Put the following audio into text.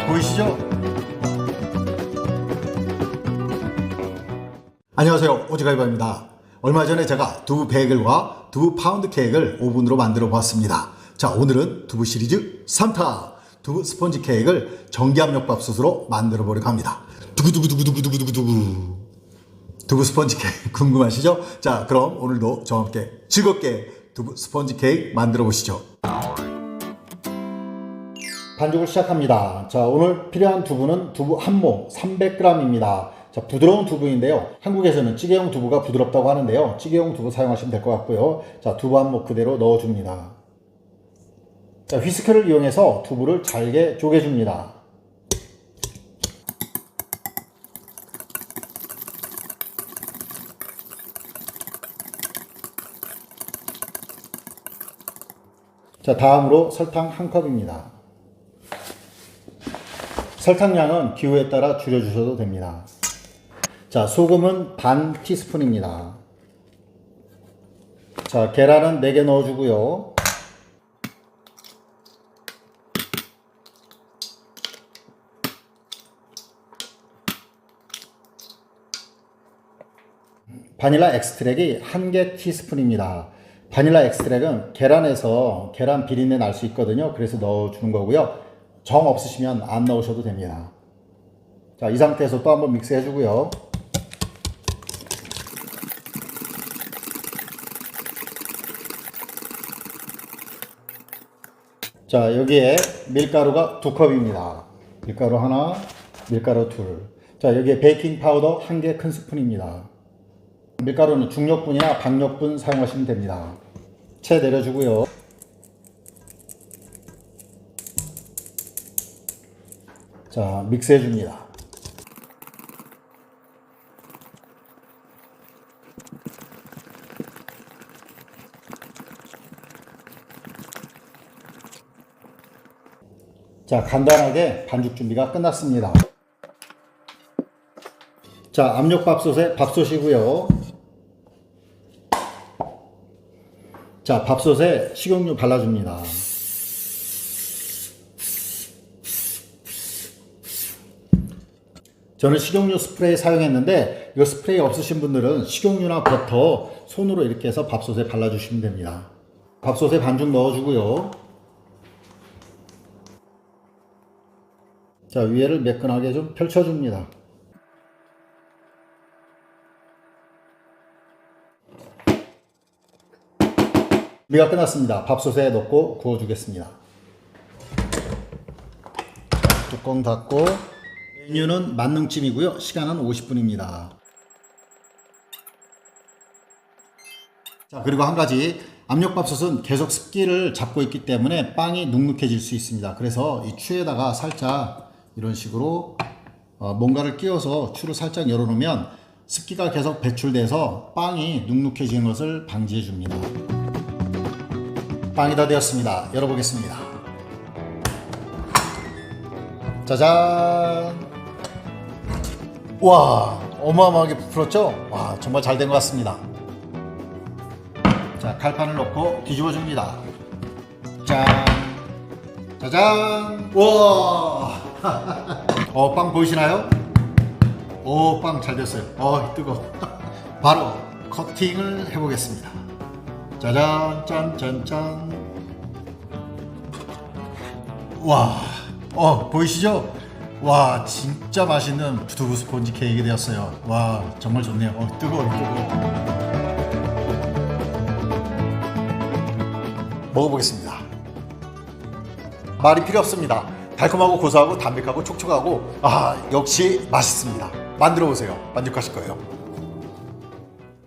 보이시죠? 안녕하세요, 오지갈바입니다. 얼마 전에 제가 두부 베이글과 두부 파운드 케이크를 오븐으로 만들어 보았습니다. 자, 오늘은 두부 시리즈 3타 두부 스펀지 케이크를 전기압력밥솥으로 만들어 보려고 합니다. 두구두구두구두구두구두구 두부 스펀지 케이크 궁금하시죠? 자, 그럼 오늘도 저와 함께 즐겁게 두부 스펀지 케이크 만들어 보시죠. 반죽을 시작합니다. 자, 오늘 필요한 두부는 두부 한 모 300g입니다. 자, 부드러운 두부인데요. 한국에서는 찌개용 두부가 부드럽다고 하는데요. 찌개용 두부 사용하시면 될 것 같고요. 자, 두부 한 모 그대로 넣어줍니다. 자, 휘스크를 이용해서 두부를 잘게 쪼개줍니다. 자, 다음으로 설탕 1컵입니다. 설탕량은 기호에 따라 줄여주셔도 됩니다. 자, 소금은 반 티스푼입니다. 자, 계란은 4개 넣어주고요. 바닐라 엑스트랙이 1개 티스푼입니다. 바닐라 엑스트랙은 계란에서 계란 비린내 날 수 있거든요. 그래서 넣어주는 거고요. 정 없으시면 안 넣으셔도 됩니다. 자, 이 상태에서 또 한번 믹스 해주고요. 자, 여기에 밀가루가 2컵입니다. 밀가루 하나, 밀가루 둘. 자, 여기에 베이킹 파우더 1개 큰 스푼입니다. 밀가루는 중력분이나 박력분 사용하시면 됩니다. 채 내려주고요. 자, 믹스해 줍니다. 자, 간단하게 반죽 준비가 끝났습니다. 자, 압력밥솥에 밥솥이고요. 자, 밥솥에 식용유 발라줍니다. 저는 식용유 스프레이 사용했는데 이거 스프레이 없으신 분들은 식용유나 버터 손으로 이렇게 해서 밥솥에 발라주시면 됩니다. 밥솥에 반죽 넣어주고요. 자, 위에를 매끈하게 좀 펼쳐줍니다. 준비가 끝났습니다. 밥솥에 넣고 구워주겠습니다. 뚜껑 닫고 메뉴는 만능찜이고요. 시간은 50분입니다. 자, 그리고 한 가지, 압력밥솥은 계속 습기를 잡고 있기 때문에 빵이 눅눅해질 수 있습니다. 그래서 이 추에다가 살짝 이런 식으로 뭔가를 끼워서 추를 살짝 열어놓으면 습기가 계속 배출돼서 빵이 눅눅해지는 것을 방지해 줍니다. 빵이 다 되었습니다. 열어보겠습니다. 짜잔! 와, 어마어마하게 부풀었죠? 와, 정말 잘 된 것 같습니다. 자, 칼판을 넣고 뒤집어 줍니다. 짠! 짜잔! 와! 빵 보이시나요? 오, 빵 잘 됐어요. 뜨거워. 바로 커팅을 해보겠습니다. 짜잔, 짠짠짠. 와, 보이시죠? 와, 진짜 맛있는 두부 스펀지 케이크 되었어요. 와, 정말 좋네요. 뜨거워. 먹어보겠습니다. 말이 필요 없습니다. 달콤하고 고소하고 담백하고 촉촉하고 역시 맛있습니다. 만들어 보세요. 만족하실 거예요.